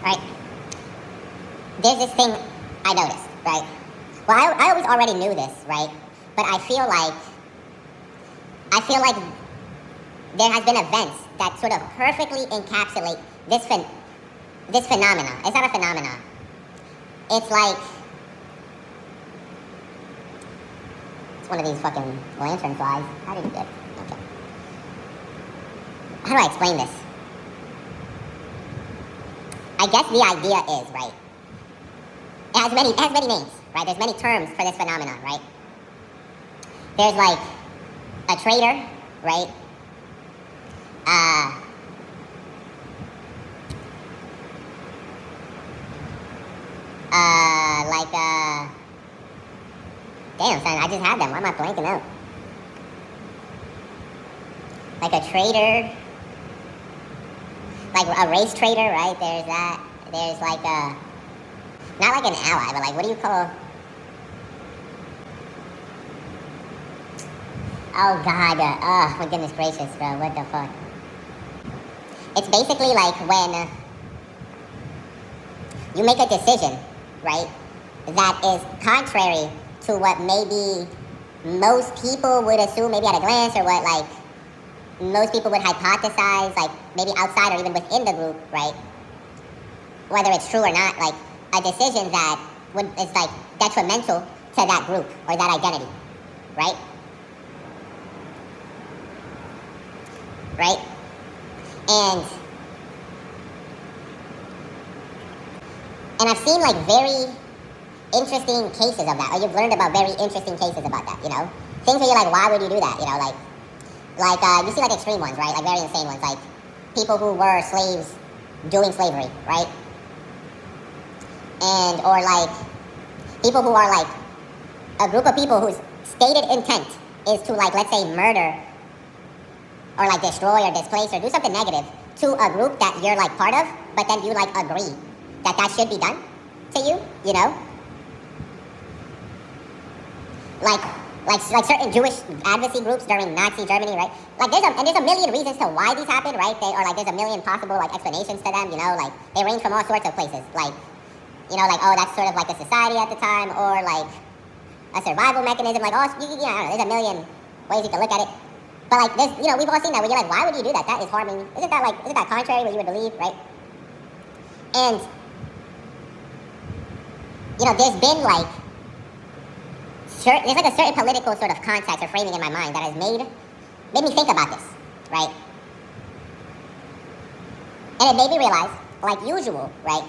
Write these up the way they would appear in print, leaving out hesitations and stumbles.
right? There's this thing I noticed, right? Well, I always already knew this, right? But I feel like there has been events that sort of perfectly encapsulate this phenomena. It's not a phenomenon. It's like it's one of these fucking lantern flies. How did you get? Okay. How do I explain this? I guess the idea is, right? It has many names, right? There's many terms for this phenomenon, right? There's like a traitor, right? Damn, son, I just had them. Why am I blanking out? Like a traitor, like a race traitor, right? There's that. There's like a, not like an ally, but like, what do you call? Oh God, oh my goodness gracious, bro, what the fuck? It's basically like when you make a decision, right, that is contrary to what maybe most people would assume, maybe at a glance, or what like most people would hypothesize, like maybe outside or even within the group, right? Whether it's true or not, like a decision that is like detrimental to that group or that identity, right? Right? And I've seen like very interesting cases of that, or you've learned about very interesting cases about that, you know? Things where you're like, why would you do that, you know? Like you see like extreme ones, right? Like very insane ones, like people who were slaves doing slavery, right? And, or like people who are like a group of people whose stated intent is to like, let's say murder or like destroy or displace or do something negative to a group that you're like part of, but then you like agree that that should be done to you, you know? Like certain Jewish advocacy groups during Nazi Germany, right? Like there's a million reasons to why these happen, right? Or like there's a million possible like explanations to them, you know? Like they range from all sorts of places. Like, you know, like, oh, that's sort of like a society at the time, or like a survival mechanism, like, oh, I don't know, there's a million ways you can look at it. But like, there's, you know, we've all seen that where you're like, why would you do that? That is harming. Isn't that contrary what you would believe, right? And, you know, there's been like, there's like a certain political sort of context or framing in my mind that has made me think about this, right? And it made me realize, like usual, right,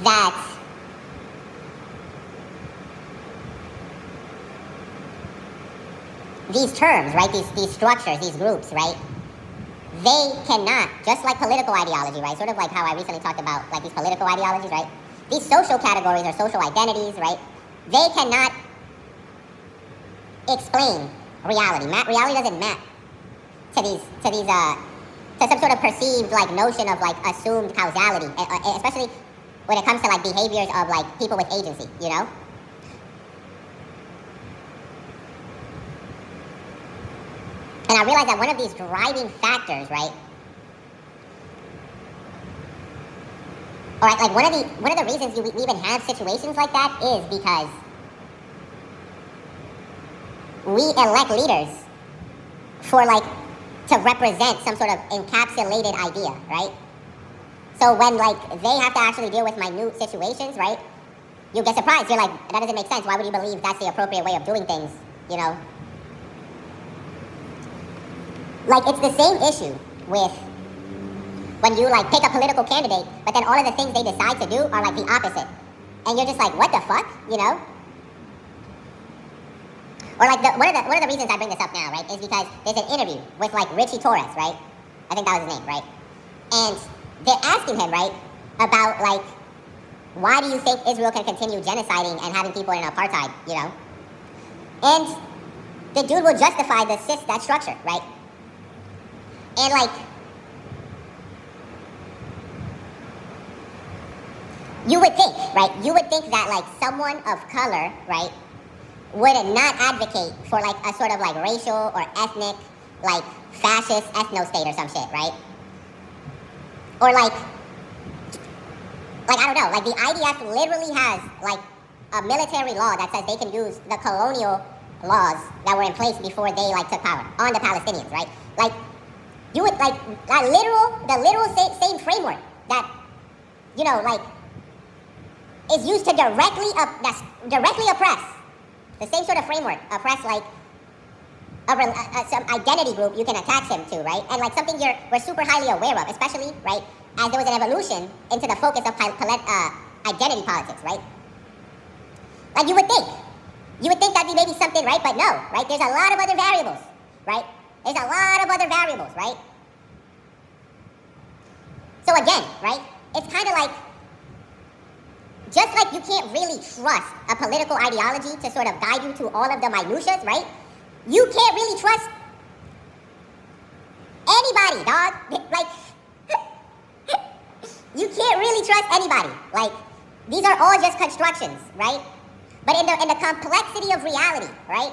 that these terms, right, these structures, these groups, right, they cannot, just like political ideology, right, sort of like how I recently talked about, like these political ideologies, right, these social categories or social identities, right, they cannot explain reality. Reality doesn't map to some sort of perceived like notion of like assumed causality, especially when it comes to like behaviors of like people with agency, you know? And I realized that one of these driving factors, right? Or like one of the reasons we even have situations like that is because we elect leaders for like to represent some sort of encapsulated idea, right? So when like they have to actually deal with minute situations, right? You get surprised. You're like, that doesn't make sense. Why would you believe that's the appropriate way of doing things, you know? Like it's the same issue with when you like pick a political candidate, but then all of the things they decide to do are like the opposite. And you're just like, what the fuck, you know? Or like one of the reasons I bring this up now, right, is because there's an interview with like Richie Torres, right? I think that was his name, right? And they're asking him, right, about like, why do you think Israel can continue genociding and having people in apartheid, you know? And the dude will justify that structure, right? And like, you would think, right? You would think that like someone of color, right, would not advocate for like a sort of like racial or ethnic, like fascist ethno-state or some shit, right? Or like I don't know, like the IDF literally has like a military law that says they can use the colonial laws that were in place before they like took power on the Palestinians, right? Like you would like that the literal same framework that like is used to directly oppress the same sort of framework oppress like some identity group you can attach him to, right? And like something we're super highly aware of, especially right as there was an evolution into the focus of identity politics, right? Like you would think that'd be maybe something, right? But no, right? There's a lot of other variables, right? There's a lot of other variables, right? So again, right? It's kind of like, just like you can't really trust a political ideology to sort of guide you to all of the minutiae, right? You can't really trust anybody, dog. Like, you can't really trust anybody. Like, these are all just constructions, right? But in the complexity of reality, right?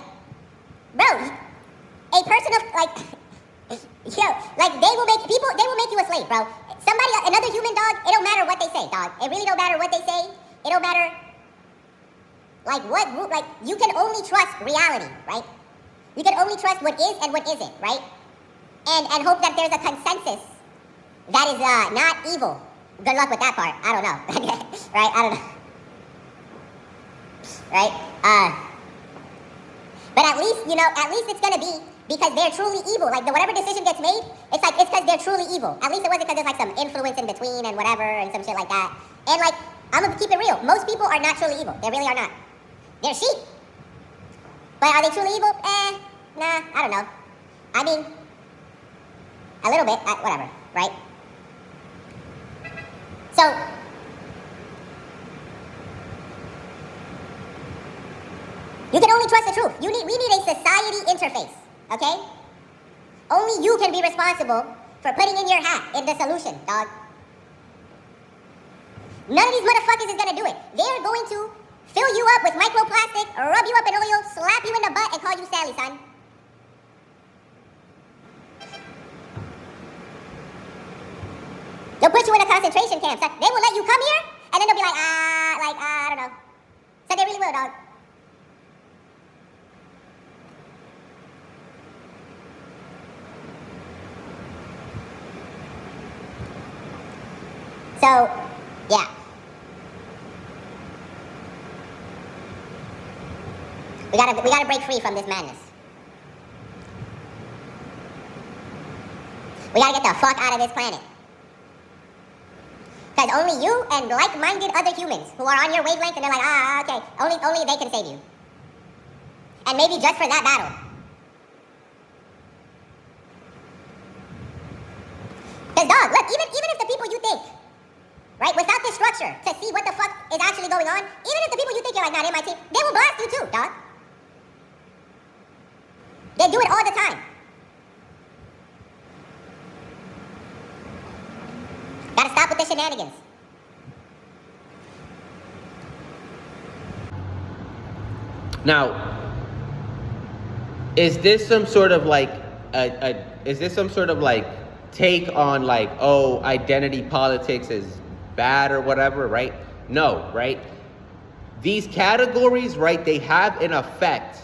Bro, a person of like, like they will make you a slave, bro. Another human, dog, it don't matter what they say, dog. It really don't matter what they say. It don't matter, like what group, like you can only trust reality, right? You can only trust what is and what isn't, right? And hope that there's a consensus that is not evil. Good luck with that part. I don't know, right? I don't know, right? But at least it's gonna be because they're truly evil. Like whatever decision gets made, it's because they're truly evil. At least it wasn't because there's like some influence in between and whatever and some shit like that. And like, I'm gonna keep it real. Most people are not truly evil. They really are not. They're sheep. But are they truly evil? Nah, I don't know. I mean, a little bit, whatever, right? So, you can only trust the truth. We need a society interface, okay? Only you can be responsible for putting in your hat in the solution, dog. None of these motherfuckers is gonna do it. They're going to fill you up with microplastic, rub you up in oil, slap you in the butt, and call you Sally, son. They'll put you in a concentration camp, son. They will let you come here, and then they'll be like, I don't know. So they really will, dog. So, yeah. We gotta break free from this madness. We gotta get the fuck out of this planet. Because only you and like-minded other humans who are on your wavelength and they're like, okay, only they can save you. And maybe just for that battle. Because dog, look, even if the people you think, right, without the structure to see what the fuck is actually going on, even if the people you think you're like, nah, they're my team, they will blast you too, dog. They do it all the time. Gotta stop with the shenanigans. Now, is this some sort of like take on like, oh, identity politics is bad or whatever, right? No, right? These categories, right, they have an effect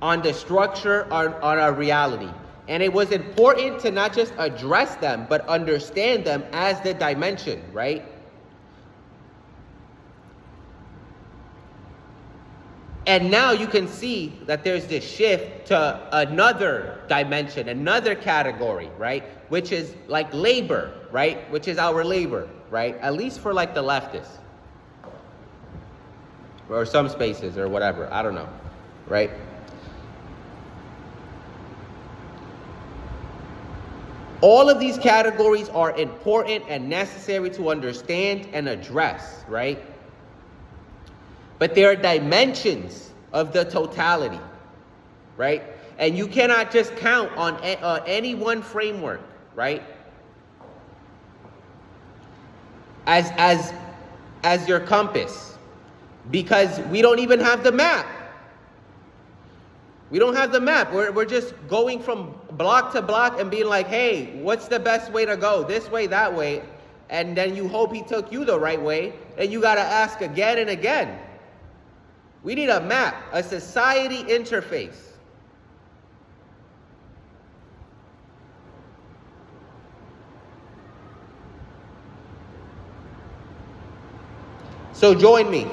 on the structure, on our reality. And it was important to not just address them, but understand them as the dimension, right? And now you can see that there's this shift to another dimension, another category, right? Which is like labor, right? Which is our labor, right? At least for like the leftists. Or some spaces or whatever, I don't know, right? All of these categories are important and necessary to understand and address, right? But there are dimensions of the totality, right? And you cannot just count on any one framework, right? As your compass, because we don't even have the map. We don't have the map. We're just going from block to block and being like, hey, what's the best way to go? This way, that way. and then you hope he took you the right way, and you got to ask again and again. We need a map, a society interface. So join me.